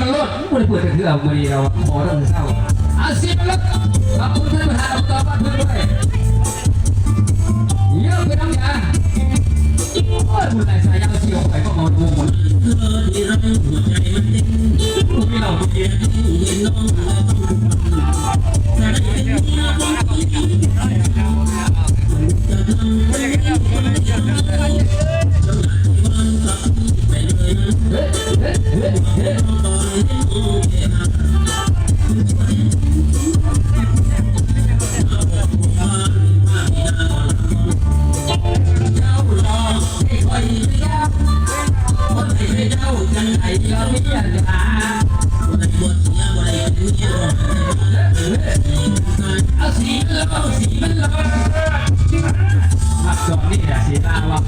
มันลดไม่ได้เปิดกระเทือบมาดีเราขอตั้งแต่เช้าอาซีมันลดขอบคุณท่านประธานอบตบ้านพึ่งด้วยเยอะไปน้ำยาโอ้ยคุณนายสายยาวเชียวไปก็มองดูหมดที่รักหัวใจมันเต้นลูกพี่เราเย็นเย็นน้องเอาสีมันลอยมาจอดนี่แหละสีตาวะ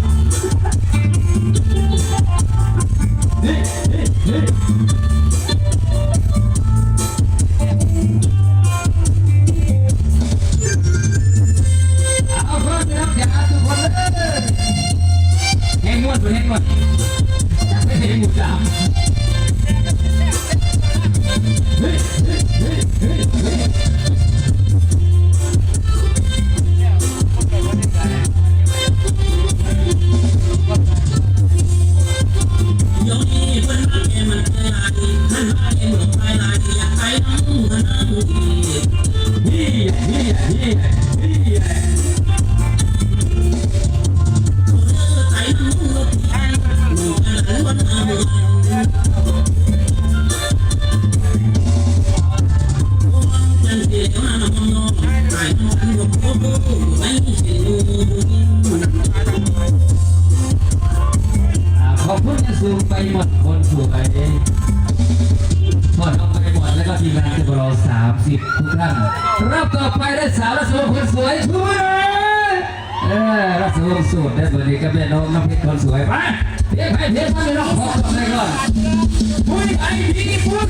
เอาเพิ่มไปน้ำยาทุกคนเลยแห้งม้วนตัวแห้งม้วนไม่ใช่หมูจ่าขอบคุณที่สูงไปหมดคนสูงไปหมดเอาไปหมดแล้วก็ทีมงานจะรอ30ทุกท่านรับต่อไปได้สาวรัศมีคนสวยช่วยรัศมีสูตรได้บริการเป็นน้องน้ำเพชรคนสวยไปเพียงใครเพียงท่านไม่ต้องขอทำอะไรก่อนคุยไอ้ดีคุณ